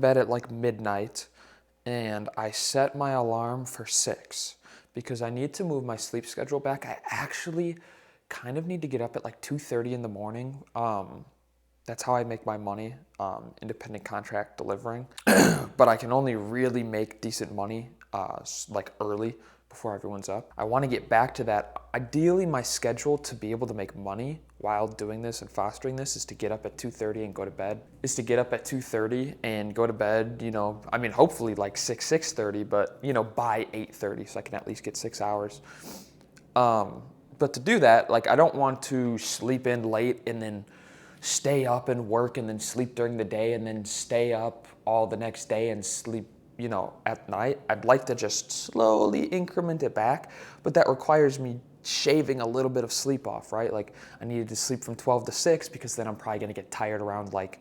bed at like midnight, and I set my alarm for 6 because I need to move my sleep schedule back. I actually kind of need to get up at like 2:30 in the morning. That's how I make my money, independent contract delivering. But I can only really make decent money like early before everyone's up. I want to get back to that. Ideally, my schedule to be able to make money while doing this and fostering this is to get up at 2:30 and go to bed. Is to get up at 2:30 and go to bed, I mean, hopefully like 6:30, but by 8:30 so I can at least get 6 hours. But to do that, like I don't want to sleep in late and then stay up and work and then sleep during the day and then stay up all the next day and sleep, at night. I'd like to just slowly increment it back, but that requires me shaving a little bit of sleep off, right? Like I needed to sleep from 12 to 6 because then I'm probably gonna get tired around like,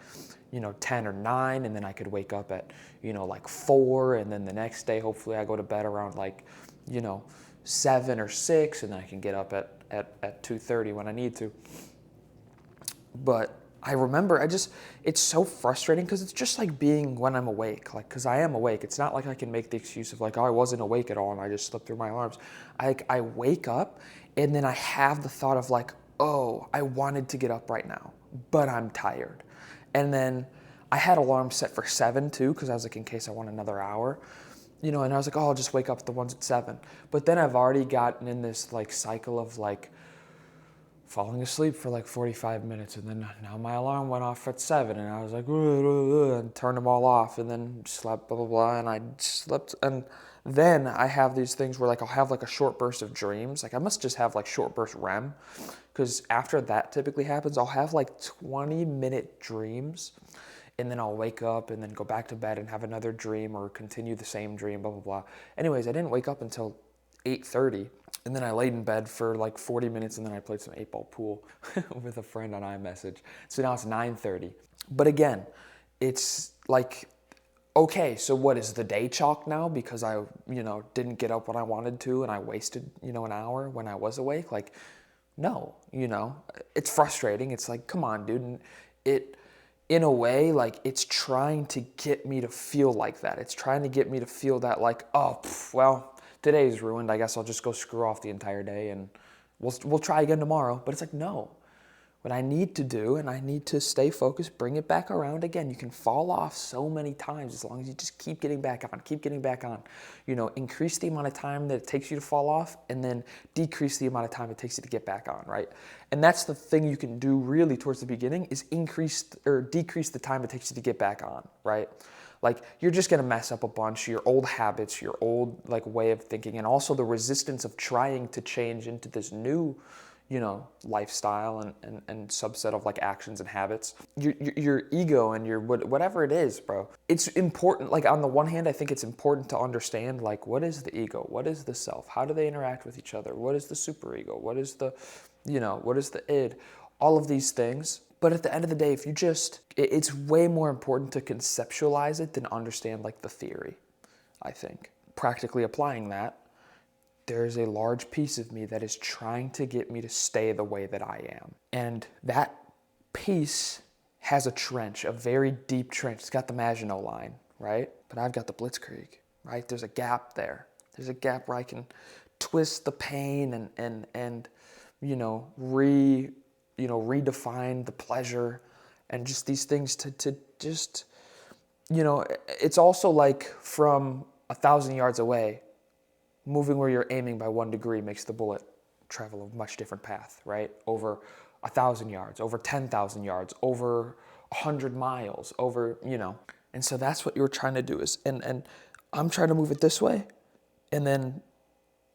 10 or 9, and then I could wake up at, like 4, and then the next day, hopefully I go to bed around like, 7 or 6, and then I can get up at 2:30 when I need to. But I remember it's so frustrating because it's just like being when I'm awake, like, because I am awake. It's not like I can make the excuse of like, oh, I wasn't awake at all and I just slept through my alarms. I wake up and then I have the thought of like, oh, I wanted to get up right now, but I'm tired. And then I had alarms set for 7 too, because I was like, in case I want another hour, and I was like, oh, I'll just wake up at the ones at 7. But then I've already gotten in this like cycle of like, falling asleep for like 45 minutes, and then now my alarm went off at 7, and I was like, and turned them all off, and then slept, blah, blah, blah, and I slept, and then I have these things where like I'll have like a short burst of dreams. Like I must just have like short burst REM, because after that typically happens, I'll have like 20-minute dreams, and then I'll wake up and then go back to bed and have another dream or continue the same dream, blah, blah, blah. Anyways, I didn't wake up until 8:30, and then I laid in bed for like 40 minutes, and then I played some 8-ball pool with a friend on iMessage. So now it's 9:30. But again, it's like, okay, so what is the day chalk now because I, didn't get up when I wanted to and I wasted, an hour when I was awake? Like, no, it's frustrating. It's like, come on, dude. And in a way, like it's trying to get me to feel like that. It's trying to get me to feel that like, oh, well, today's ruined. I guess I'll just go screw off the entire day and we'll try again tomorrow. But it's like, no. What I need to do, and I need to stay focused, bring it back around again. You can fall off so many times as long as you just keep getting back on, keep getting back on. Increase the amount of time that it takes you to fall off, and then decrease the amount of time it takes you to get back on, right? And that's the thing you can do really towards the beginning is increase or decrease the time it takes you to get back on, right? Like you're just gonna mess up a bunch, your old habits, your old like way of thinking, and also the resistance of trying to change into this new lifestyle and subset of like actions and habits. Your ego and your whatever it is, bro. It's important. Like on the one hand, I think it's important to understand like what is the ego, what is the self, how do they interact with each other, what is the superego, what is the, what is the id, all of these things. But at the end of the day, if you it's way more important to conceptualize it than understand like the theory, I think. Practically applying that, there's a large piece of me that is trying to get me to stay the way that I am. And that piece has a trench, a very deep trench. It's got the Maginot Line, right? But I've got the Blitzkrieg, right? There's a gap there. There's a gap where I can twist the pain and redefine the pleasure and just these things to just, it's also like from 1,000 yards away, moving where you're aiming by 1 degree makes the bullet travel a much different path, right? Over 1,000 yards, over 10,000 yards, over 100 miles, over, And so that's what you're trying to do is, and I'm trying to move it this way, and then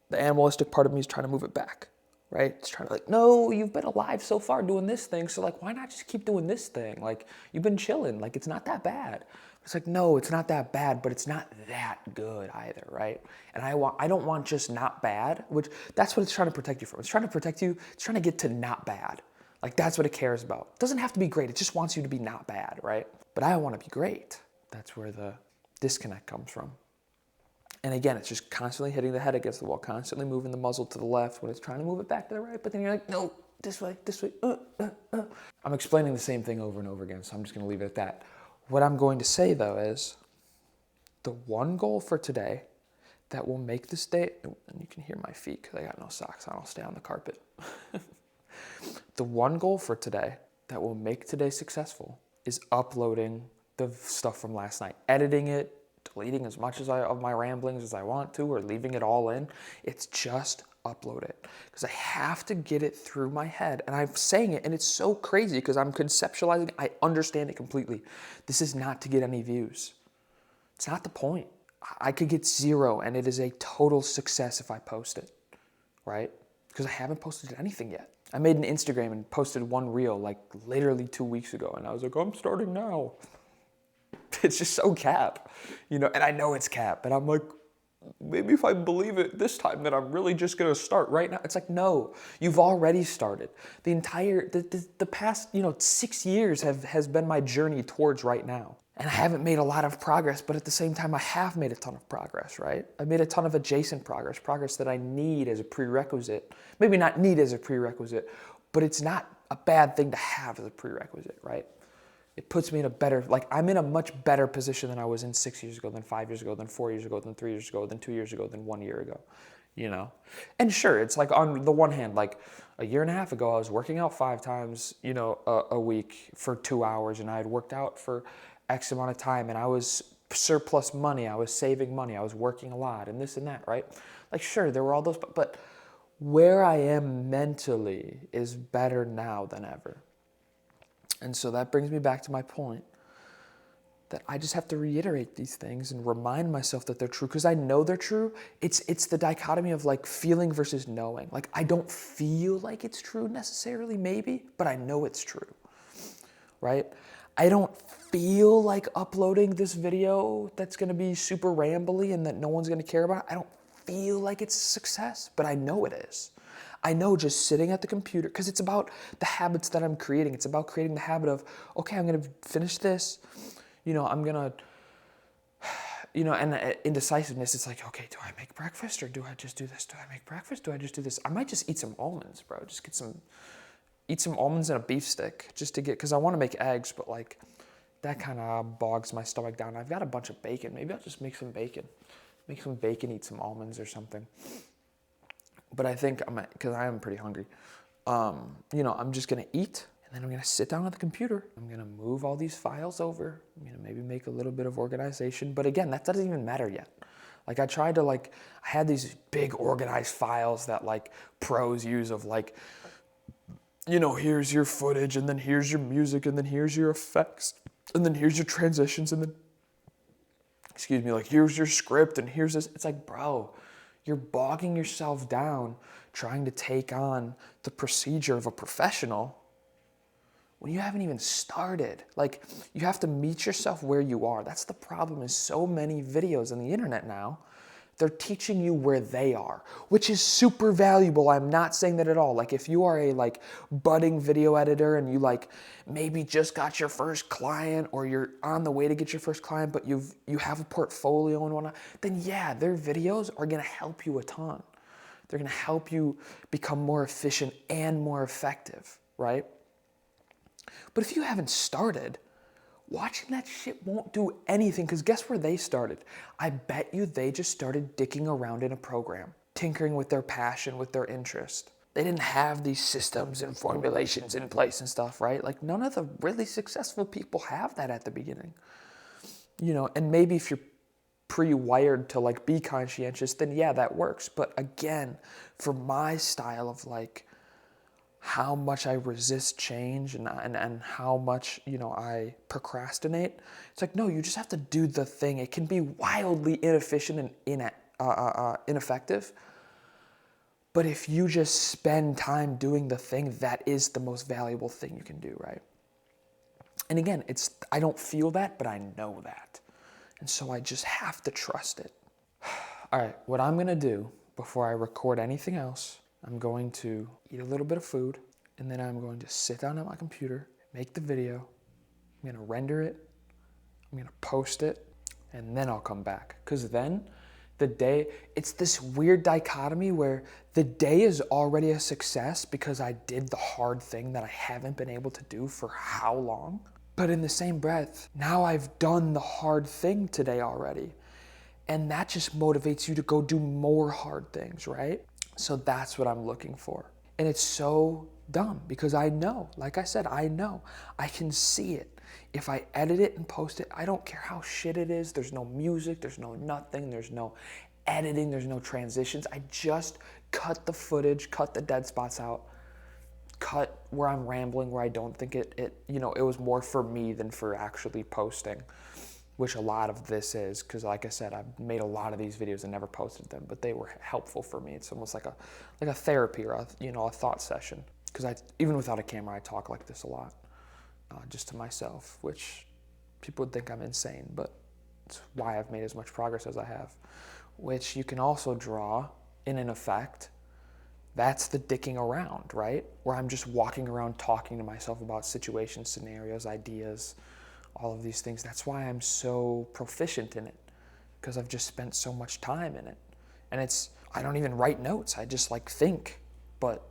the animalistic part of me is trying to move it back, right? It's trying to like, no, you've been alive so far doing this thing, so like, why not just keep doing this thing? Like, you've been chilling, like, it's not that bad. It's like, no, it's not that bad, but it's not that good either, right? And I don't want just not bad, which that's what it's trying to protect you from. It's trying to protect you, it's trying to get to not bad. Like that's what it cares about. It doesn't have to be great, it just wants you to be not bad, right? But I want to be great. That's where the disconnect comes from. And again, it's just constantly hitting the head against the wall, constantly moving the muzzle to the left when it's trying to move it back to the right, but then you're like, no, this way, this way. I'm explaining the same thing over and over again, so I'm just gonna leave it at that. What I'm going to say though is the one goal for today that will make this day, and you can hear my feet because I got no socks on, I'll stay on the carpet. The one goal for today that will make today successful is uploading the stuff from last night, editing it, deleting as much of my ramblings as I want to, or leaving it all in. It's just upload it, because I have to get it through my head. And I'm saying it, and it's so crazy because I'm conceptualizing it. I understand it completely. This is not to get any views. It's not the point. I could get 0, and it is a total success if I post it, right? Because I haven't posted anything yet. I made an Instagram and posted one reel like literally 2 weeks ago, and I was like, I'm starting now. It's just so cap, and I know it's cap, and I'm like, maybe if I believe it this time that I'm really just gonna start right now. It's like, no, you've already started. The past, 6 years has been my journey towards right now. And I haven't made a lot of progress, but at the same time, I have made a ton of progress, right? I made a ton of adjacent progress that I need as a prerequisite. Maybe not need as a prerequisite, but it's not a bad thing to have as a prerequisite, right? It puts me in a better, I'm in a much better position than I was in 6 years ago, than 5 years ago, than 4 years ago, than 3 years ago, than 2 years ago, than 1 year ago, And sure, it's like on the one hand, like a year and a half ago, I was working out 5 times, a week for 2 hours, and I had worked out for X amount of time, and I was surplus money, I was saving money, I was working a lot, and this and that, right? Like, sure, there were all those, but where I am mentally is better now than ever. And so that brings me back to my point that I just have to reiterate these things and remind myself that they're true, because I know they're true. It's the dichotomy of like feeling versus knowing. Like, I don't feel like it's true necessarily, maybe, but I know it's true, right? I don't feel like uploading this video that's gonna be super rambly and that no one's gonna care about. I don't feel like it's a success, but I know it is. I know just sitting at the computer, because it's about the habits that I'm creating. It's about creating the habit of, okay, I'm gonna finish this, I'm gonna, and indecisiveness, it's like, okay, do I make breakfast or do I just do this? Do I make breakfast? Do I just do this? I might just eat some almonds, bro. Just eat some almonds and a beef stick just to get, because I want to make eggs, but like that kind of bogs my stomach down. I've got a bunch of bacon. Maybe I'll just make some bacon, eat some almonds or something. But I think because I am pretty hungry, I'm just gonna eat, and then I'm gonna sit down at the computer. I'm gonna move all these files over. I'm gonna maybe make a little bit of organization. But again, that doesn't even matter yet. Like, I tried to I had these big organized files that pros use of here's your footage, and then here's your music, and then here's your effects, and then here's your transitions, and then, here's your script, and here's this. It's like, bro, you're bogging yourself down trying to take on the procedure of a professional when you haven't even started. Like, you have to meet yourself where you are. That's the problem, is so many videos on the internet now, they're teaching you where they are, which is super valuable. I'm not saying that at all. Like, if you are a budding video editor and you maybe just got your first client, or you're on the way to get your first client, but you have a portfolio and whatnot, then yeah, their videos are gonna help you a ton. They're gonna help you become more efficient and more effective, right? But if you haven't started, watching that shit won't do anything, because guess where they started? I bet you they just started dicking around in a program, tinkering with their passion, with their interest. They didn't have these systems and formulations in place and stuff, right? Like, none of the really successful people have that at the beginning. And maybe if you're pre-wired to be conscientious, then yeah, that works. But again, for my style of how much I resist change and how much, I procrastinate. It's like, no, you just have to do the thing. It can be wildly inefficient and ineffective. But if you just spend time doing the thing, that is the most valuable thing you can do, right? And again, I don't feel that, but I know that. And so I just have to trust it. All right, what I'm gonna do before I record anything else, I'm going to eat a little bit of food, and then I'm going to sit down at my computer, make the video, I'm gonna render it, I'm gonna post it, and then I'll come back. Because then it's this weird dichotomy where the day is already a success because I did the hard thing that I haven't been able to do for how long? But in the same breath, now I've done the hard thing today already. And that just motivates you to go do more hard things, right? So that's what I'm looking for. And it's so dumb because I know, like I said, I know. I can see it. If I edit it and post it, I don't care how shit it is. There's no music, there's no nothing, there's no editing, there's no transitions. I just cut the footage, cut the dead spots out, cut where I'm rambling, where I don't think it was more for me than for actually posting, which a lot of this is, because like I said, I've made a lot of these videos and never posted them, but they were helpful for me. It's almost like a therapy or a thought session, because even without a camera, I talk like this a lot, just to myself, which people would think I'm insane, but it's why I've made as much progress as I have, which you can also draw in an effect. That's the dicking around, right? Where I'm just walking around talking to myself about situations, scenarios, ideas, all of these things. That's why I'm so proficient in it, because I've just spent so much time in it. And I don't even write notes. I just think, but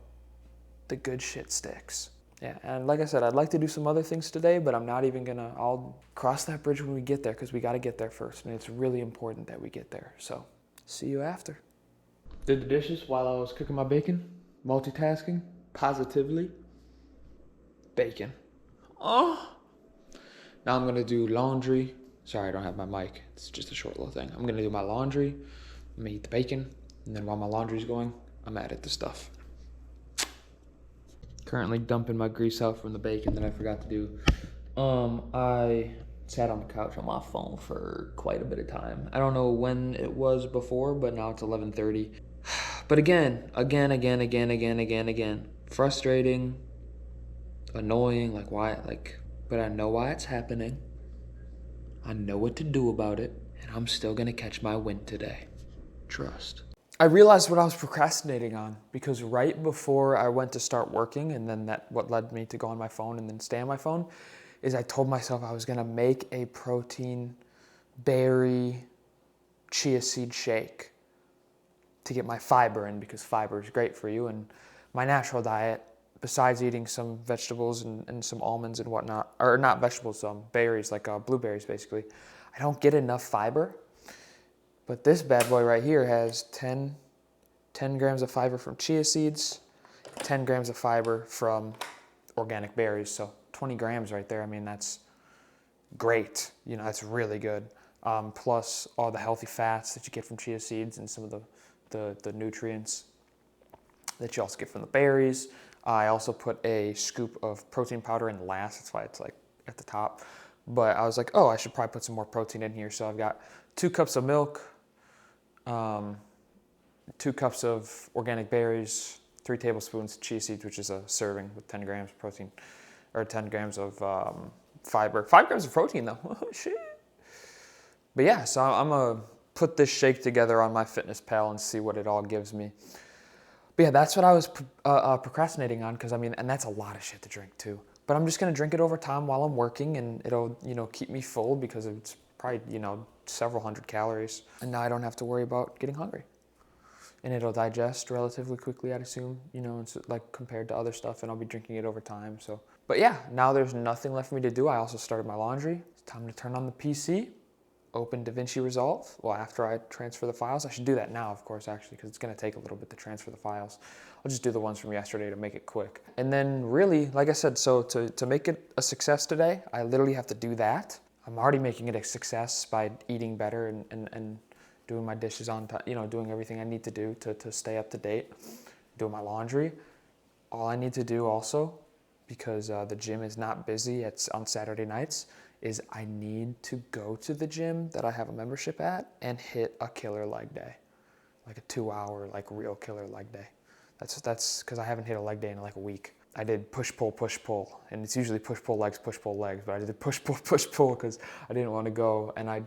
the good shit sticks. Yeah, and like I said, I'd like to do some other things today, but I'm not even I'll cross that bridge when we get there, because we got to get there first. And it's really important that we get there. So see you after. Did the dishes while I was cooking my bacon. Multitasking. Positively. Bacon. Oh. Now I'm going to do laundry. Sorry, I don't have my mic. It's just a short little thing. I'm going to do my laundry. I'm going to eat the bacon. And then while my laundry's going, I'm at it the stuff. Currently dumping my grease out from the bacon that I forgot to do. I sat on the couch on my phone for quite a bit of time. I don't know when it was before, but now it's 11:30. But again. Frustrating, annoying, but I know why it's happening. I know what to do about it, and I'm still gonna catch my win today. Trust. I realized what I was procrastinating on, because right before I went to start working, and then what led me to go on my phone and then stay on my phone, is I told myself I was gonna make a protein berry chia seed shake to get my fiber in, because fiber is great for you. And my natural diet, besides eating some vegetables and some almonds and whatnot, or not vegetables, berries, like blueberries basically, I don't get enough fiber. But this bad boy right here has 10 grams of fiber from chia seeds, 10 grams of fiber from organic berries. So 20 grams right there. I mean, that's great. That's really good. Plus all the healthy fats that you get from chia seeds and some of the nutrients that you also get from the berries. I also put a scoop of protein powder in last. That's why it's at the top. But I was like, oh, I should probably put some more protein in here. So I've got 2 cups of milk, 2 cups of organic berries, 3 tablespoons of chia seeds, which is a serving with 10 grams of protein, or 10 grams of fiber. 5 grams of protein though. Oh, shit. But yeah, so I'm going to put this shake together on MyFitnessPal and see what it all gives me. But yeah, that's what I was procrastinating on, because and that's a lot of shit to drink too. But I'm just going to drink it over time while I'm working, and it'll, keep me full, because it's probably, several hundred calories. And now I don't have to worry about getting hungry. And it'll digest relatively quickly, I'd assume, it's compared to other stuff, and I'll be drinking it over time. So, but yeah, now there's nothing left for me to do. I also started my laundry. It's time to turn on the PC. Open DaVinci Resolve. Well, after I transfer the files. I should do that now, of course, actually, because it's going to take a little bit to transfer the files. I'll just do the ones from yesterday to make it quick. And then really, like I said, so to make it a success today, I literally have to do that. I'm already making it a success by eating better and doing my dishes on time, doing everything I need to do to stay up to date, doing my laundry. All I need to do also, because the gym is not busy, it's on Saturday nights, is I need to go to the gym that I have a membership at and hit a killer leg day, like a 2-hour, real killer leg day. That's because I haven't hit a leg day in a week. I did push, pull, and it's usually push, pull, legs, but I did push, pull, because I didn't want to go, and I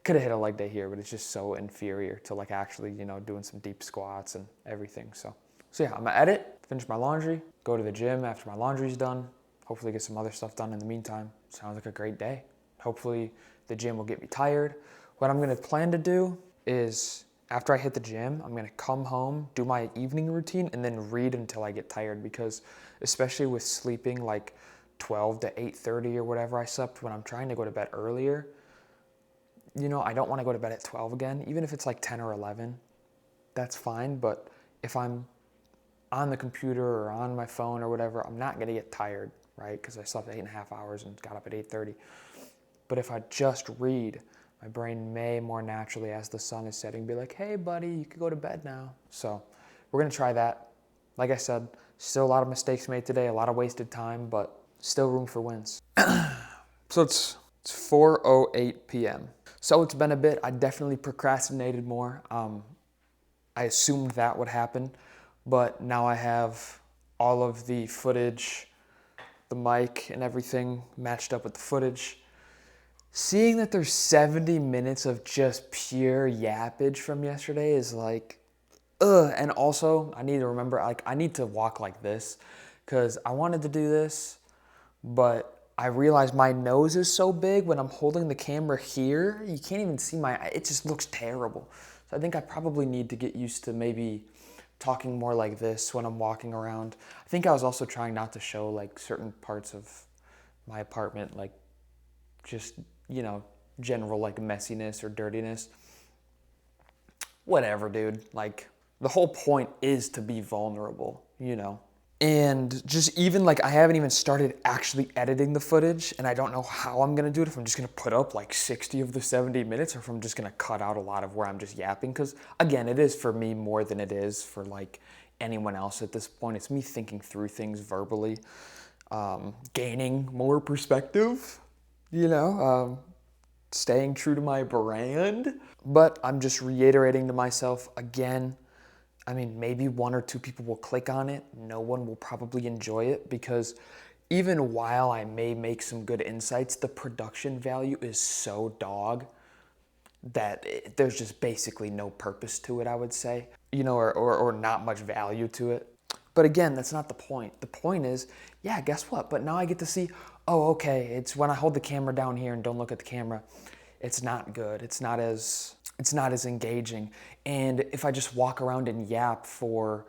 could have hit a leg day here, but it's just so inferior to actually, doing some deep squats and everything. So yeah, I'm gonna edit, finish my laundry, go to the gym after my laundry's done, hopefully get some other stuff done in the meantime. Sounds like a great day. Hopefully the gym will get me tired. What I'm gonna plan to do is, after I hit the gym, I'm gonna come home, do my evening routine, and then read until I get tired, because especially with sleeping 12 to 8:30 or whatever I slept when I'm trying to go to bed earlier. You know, I don't want to go to bed at 12 again, even if it's like 10 or 11. That's fine, but if I'm on the computer or on my phone or whatever, I'm not going to get tired, right? Because I slept 8.5 hours and got up at 8:30. But if I just read, my brain may more naturally, as the sun is setting, be like, hey, buddy, you could go to bed now. So we're going to try that. Like I said, still a lot of mistakes made today, a lot of wasted time, but still room for wins. So it's 4:08 p.m. So it's been a bit. I definitely procrastinated more. I assumed that would happen, but now I have all of the footage, the mic and everything matched up with the footage. Seeing that there's 70 minutes of just pure yappage from yesterday is like, ugh. And also, I need to remember, like, I need to walk like this because I wanted to do this, but I realized my nose is so big when I'm holding the camera here, you can't even see it just looks terrible. So I think I probably need to get used to maybe talking more like this when I'm walking around. I think I was also trying not to show like certain parts of my apartment, like just, you know, general like messiness or dirtiness. Whatever, dude. Like, the whole point is to be vulnerable, you know? And just even like, I haven't even started actually editing the footage, and I don't know how I'm gonna do it, if I'm just gonna put up like 60 of the 70 minutes or if I'm just gonna cut out a lot of where I'm just yapping. Because again, it is for me more than it is for like anyone else at this point. It's me thinking through things verbally, gaining more perspective, you know, staying true to my brand. But I'm just reiterating to myself again, I mean, maybe one or two people will click on it. No one will probably enjoy it because even while I may make some good insights, the production value is so dog that there's just basically no purpose to it, I would say, you know, or not much value to it. But again, that's not the point. The point is, yeah, guess what? But now I get to see, oh, okay, it's when I hold the camera down here and don't look at the camera, it's not good. It's not as engaging. And if I just walk around and yap for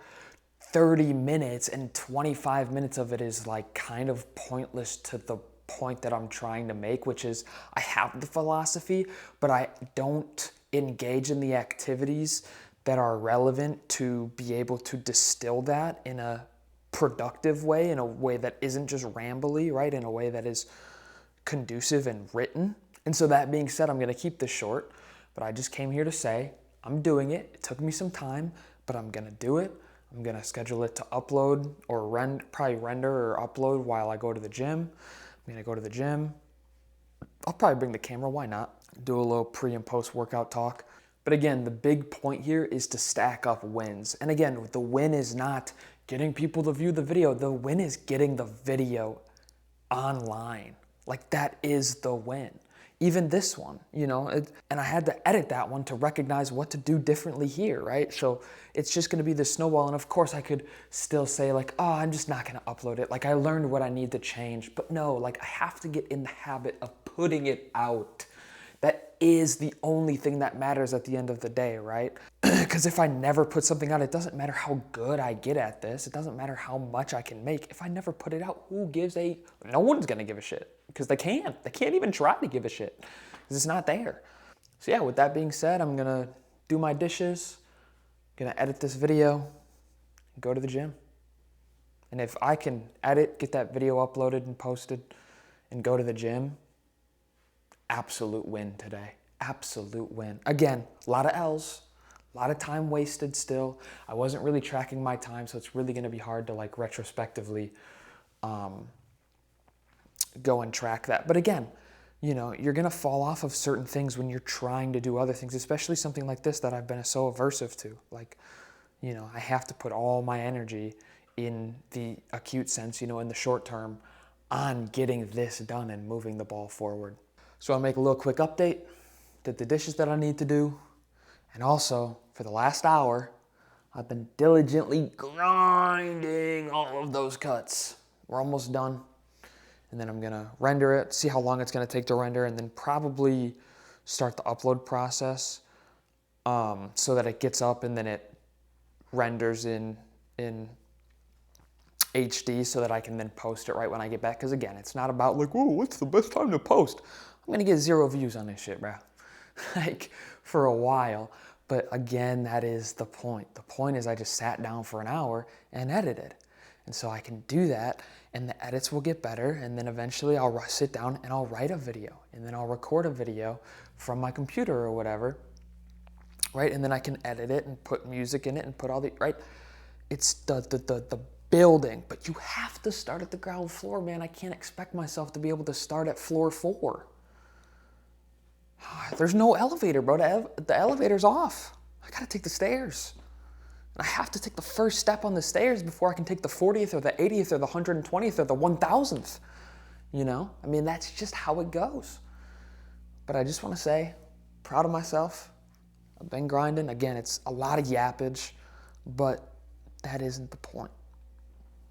30 minutes and 25 minutes of it is like kind of pointless to the point that I'm trying to make, which is I have the philosophy, but I don't engage in the activities that are relevant to be able to distill that in a productive way, in a way that isn't just rambly, right? In a way that is conducive and written. And so that being said, I'm gonna keep this short, but I just came here to say I'm doing it. It took me some time, but I'm gonna do it. I'm gonna schedule it to upload or probably render or upload while I go to the gym. I'm gonna go to the gym. I'll probably bring the camera, why not? Do a little pre and post workout talk. But again, the big point here is to stack up wins. And again, the win is not getting people to view the video. The win is getting the video online. Like, that is the win. Even this one, you know, and I had to edit that one to recognize what to do differently here, right? So it's just gonna be this snowball. And of course I could still say like, oh, I'm just not gonna upload it. Like, I learned what I need to change, but no, like, I have to get in the habit of putting it out. That is the only thing that matters at the end of the day, right? Because if I never put something out, it doesn't matter how good I get at this. It doesn't matter how much I can make. If I never put it out, no one's gonna give a shit. Because they can't. They can't even try to give a shit. Because it's not there. So yeah, with that being said, I'm gonna do my dishes, gonna edit this video, go to the gym. And if I can edit, get that video uploaded and posted, and go to the gym, absolute win today. Absolute win. Again, a lot of L's, a lot of time wasted still. I wasn't really tracking my time, so it's really gonna be hard to like retrospectively go and track that. But again, you know, you're gonna fall off of certain things when you're trying to do other things, especially something like this that I've been so aversive to. Like, you know, I have to put all my energy in the acute sense, you know, in the short term, on getting this done and moving the ball forward. So I'll make a little quick update, did the dishes that I need to do, and also for the last hour, I've been diligently grinding all of those cuts. We're almost done. And then I'm gonna render it, see how long it's gonna take to render, and then probably start the upload process so that it gets up and then it renders in HD so that I can then post it right when I get back. Because again, it's not about like, whoa, what's the best time to post? I'm gonna get 0 views on this shit, bro. Like for a while. But again, that is the point. The point is I just sat down for an hour and edited. And so I can do that and the edits will get better. And then eventually I'll sit down and I'll write a video. And then I'll record a video from my computer or whatever, right? And then I can edit it and put music in it and put all the, right? It's the building, but you have to start at the ground floor, man. I can't expect myself to be able to start at floor 4. There's no elevator, bro. The elevator's off. I gotta take the stairs. I have to take the first step on the stairs before I can take the 40th or the 80th or the 120th or the 1000th. You know? I mean, that's just how it goes. But I just want to say, proud of myself. I've been grinding. Again, it's a lot of yappage, but that isn't the point.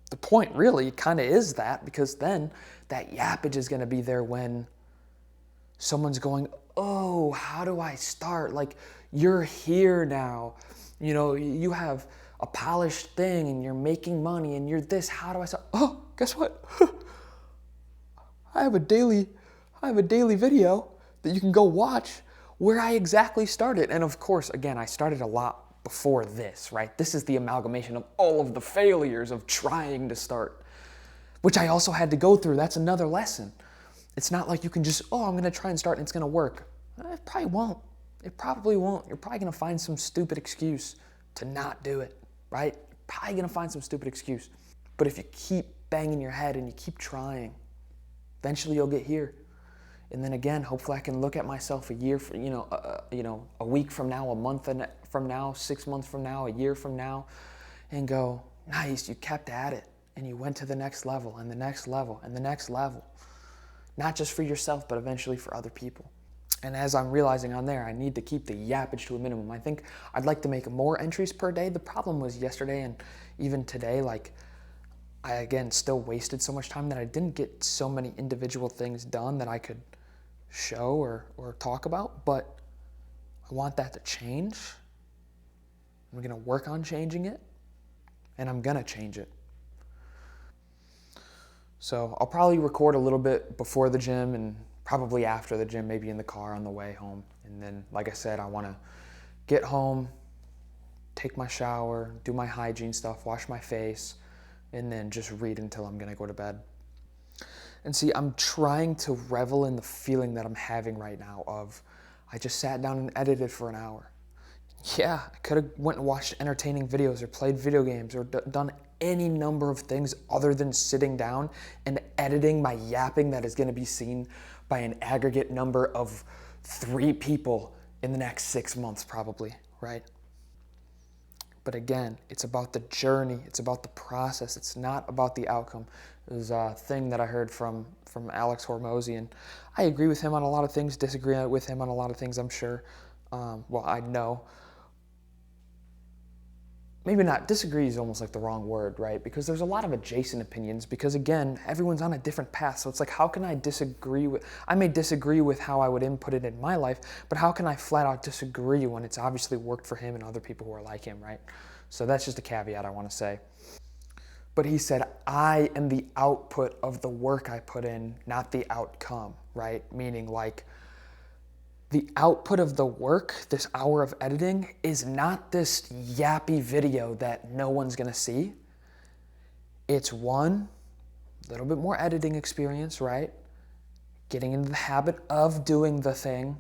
The point really kind of is that, because then that yappage is going to be there when someone's going, oh, how do I start? Like, you're here now. You know, you have a polished thing and you're making money and you're this. How do I start? Oh, guess what? I have a daily video that you can go watch where I exactly started. And of course, again, I started a lot before this, right? This is the amalgamation of all of the failures of trying to start, which I also had to go through. That's another lesson. It's not like you can just, oh, I'm going to try and start and it's going to work. It probably won't. It probably won't. You're probably going to find some stupid excuse to not do it, right? You're probably going to find some stupid excuse. But if you keep banging your head and you keep trying, eventually you'll get here. And then again, hopefully I can look at myself a year, a week from now, a month from now, 6 months from now, a year from now, and go, nice, you kept at it. And you went to the next level and the next level and the next level. Not just for yourself, but eventually for other people. And as I'm realizing on there, I need to keep the yappage to a minimum. I think I'd like to make more entries per day. The problem was yesterday and even today, like, I, again, still wasted so much time that I didn't get so many individual things done that I could show or talk about, but I want that to change. I'm going to work on changing it, and I'm going to change it. So I'll probably record a little bit before the gym and probably after the gym, maybe in the car on the way home. And then, like I said, I want to get home, take my shower, do my hygiene stuff, wash my face, and then just read until I'm going to go to bed. And see, I'm trying to revel in the feeling that I'm having right now of, I just sat down and edited for an hour. Yeah, I could have went and watched entertaining videos or played video games or done any number of things other than sitting down and editing my yapping that is going to be seen by an aggregate number of 3 people in the next 6 months probably, right? But again, it's about the journey. It's about the process. It's not about the outcome. There's a thing that I heard from Alex Hormozy, and I agree with him on a lot of things, disagree with him on a lot of things, I'm sure. I know. Maybe not, disagree is almost like the wrong word, right? Because there's a lot of adjacent opinions because, again, everyone's on a different path. So it's like, how can I disagree with, I may disagree with how I would input it in my life, but how can I flat out disagree when it's obviously worked for him and other people who are like him, right? So that's just a caveat I want to say. But he said, I am the output of the work I put in, not the outcome, right? Meaning like, the output of the work, this hour of editing, is not this yappy video that no one's gonna see. It's one, a little bit more editing experience, right? Getting into the habit of doing the thing,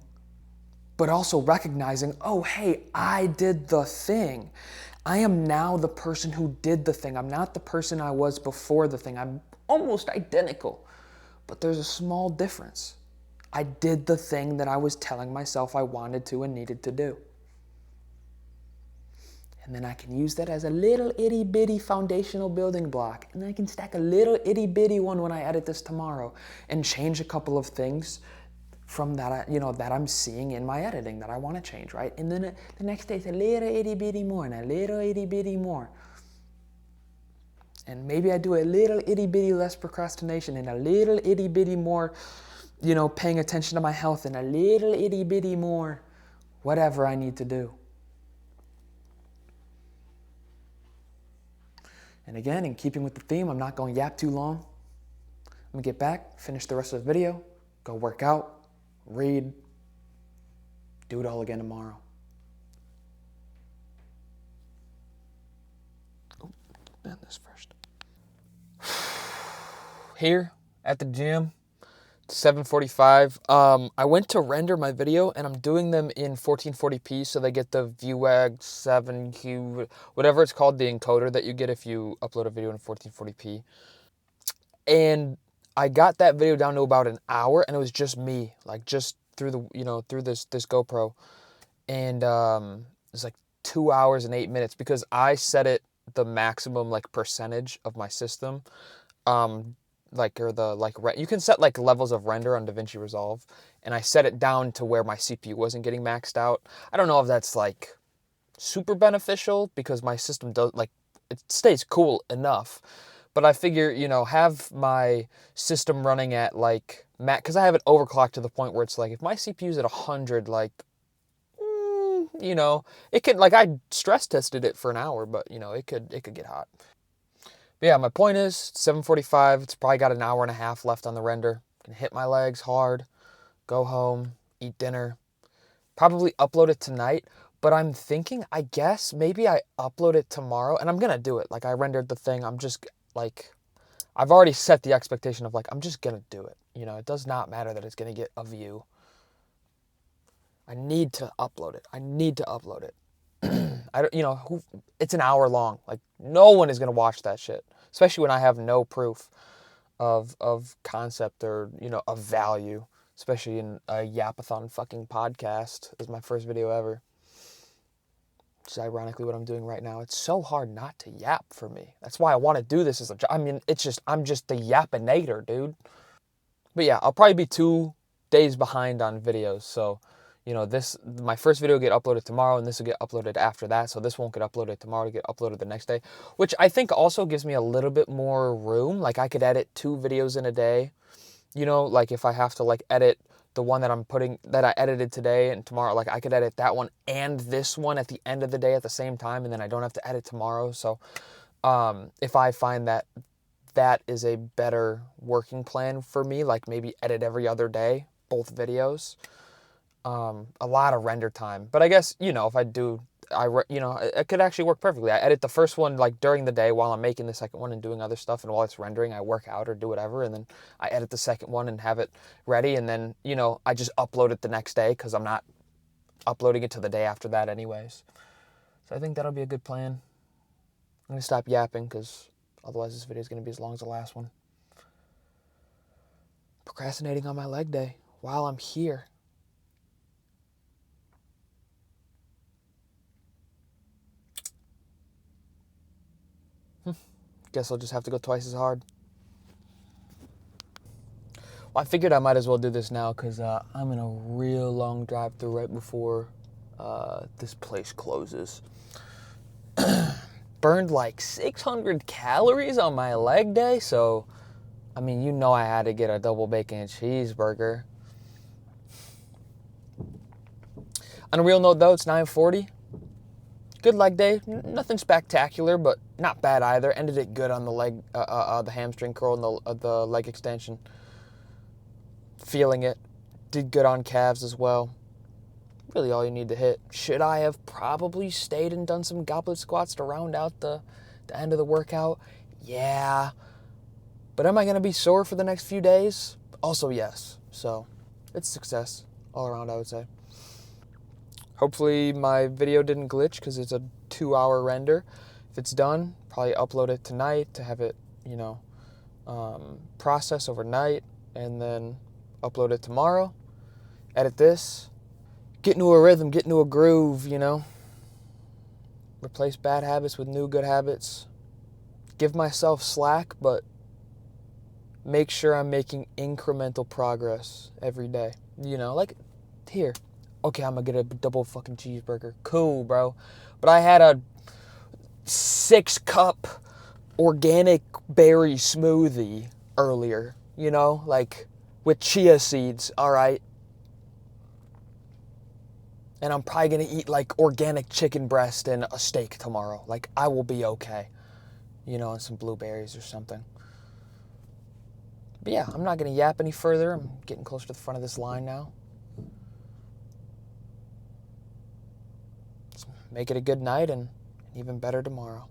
but also recognizing, oh, hey, I did the thing. I am now the person who did the thing. I'm not the person I was before the thing. I'm almost identical, but there's a small difference. I did the thing that I was telling myself I wanted to and needed to do. And then I can use that as a little itty bitty foundational building block. And then I can stack a little itty bitty one when I edit this tomorrow and change a couple of things from that, that I'm seeing in my editing that I want to change, right? And then the next day it's a little itty bitty more and a little itty bitty more. And maybe I do a little itty bitty less procrastination and a little itty bitty more paying attention to my health and a little itty bitty more, whatever I need to do. And again, in keeping with the theme, I'm not going to yap too long. I'm going to get back, finish the rest of the video, go work out, read, do it all again tomorrow. Oh, and this first. Here at the gym, 7:45. I went to render my video, and I'm doing them in 1440p, so they get the VUAG 7Q, whatever it's called, the encoder that you get if you upload a video in 1440p. And I got that video down to about an hour, and it was just me, like just through the through this GoPro, and it was like 2 hours and 8 minutes because I set it the maximum like percentage of my system. You can set like levels of render on DaVinci Resolve, and I set it down to where my CPU wasn't getting maxed out. I don't know if that's like super beneficial because my system does like it stays cool enough, but I figure have my system running at like because I have it overclocked to the point where it's like if my CPU's at 100, like it can I stress tested it for an hour, but it could get hot. But yeah, my point is 7:45. It's probably got an hour and a half left on the render. Can hit my legs hard, go home, eat dinner, probably upload it tonight. But I'm thinking, I guess maybe I upload it tomorrow, and I'm gonna do it. Like I rendered the thing. I'm just like, I've already set the expectation of like I'm just gonna do it. It does not matter that it's gonna get a view. I need to upload it. I don't, it's an hour long. Like no one is gonna watch that shit, especially when I have no proof of concept or of value, especially in a Yapathon fucking podcast. This is my first video ever. Which is ironically what I'm doing right now. It's so hard not to yap for me. That's why I want to do this as a job. I mean, I'm just the yapinator, dude. But yeah, I'll probably be 2 days behind on videos, so. My first video will get uploaded tomorrow, and this will get uploaded after that, so this won't get uploaded tomorrow, to get uploaded the next day, which I think also gives me a little bit more room. Like, I could edit 2 videos in a day, like if I have to, like, edit the one that I edited today and tomorrow, like, I could edit that one and this one at the end of the day at the same time, and then I don't have to edit tomorrow, so if I find that is a better working plan for me, like, maybe edit every other day, both videos, a lot of render time. But I guess, if I do, it could actually work perfectly. I edit the first one like during the day while I'm making the second one and doing other stuff, and while it's rendering, I work out or do whatever, and then I edit the second one and have it ready, and then, I just upload it the next day because I'm not uploading it to the day after that anyways. So I think that'll be a good plan. I'm going to stop yapping because otherwise this video is going to be as long as the last one. Procrastinating on my leg day while I'm here. Guess I'll just have to go twice as hard. Well, I figured I might as well do this now because I'm in a real long drive-through right before this place closes. Burned like 600 calories on my leg day, so, I mean, I had to get a double bacon cheeseburger. On a real note, though, it's 9:40. Good leg day, nothing spectacular, but not bad either. Ended it good on the leg, the hamstring curl and the leg extension. Feeling it. Did good on calves as well. Really all you need to hit. Should I have probably stayed and done some goblet squats to round out the end of the workout? Yeah. But am I going to be sore for the next few days? Also yes. So it's success all around, I would say. Hopefully my video didn't glitch because it's a 2-hour render. If it's done, probably upload it tonight to have it, process overnight, and then upload it tomorrow. Edit this. Get into a rhythm, get into a groove, Replace bad habits with new good habits. Give myself slack, but make sure I'm making incremental progress every day. Like here. Okay, I'm gonna get a double fucking cheeseburger. Cool, bro. But I had a 6-cup organic berry smoothie earlier, like with chia seeds, all right? And I'm probably gonna eat like organic chicken breast and a steak tomorrow. Like, I will be okay. you know, and some blueberries or something. But yeah, I'm not going to yap any further. I'm getting closer to the front of this line now. Let's make it a good night and even better tomorrow.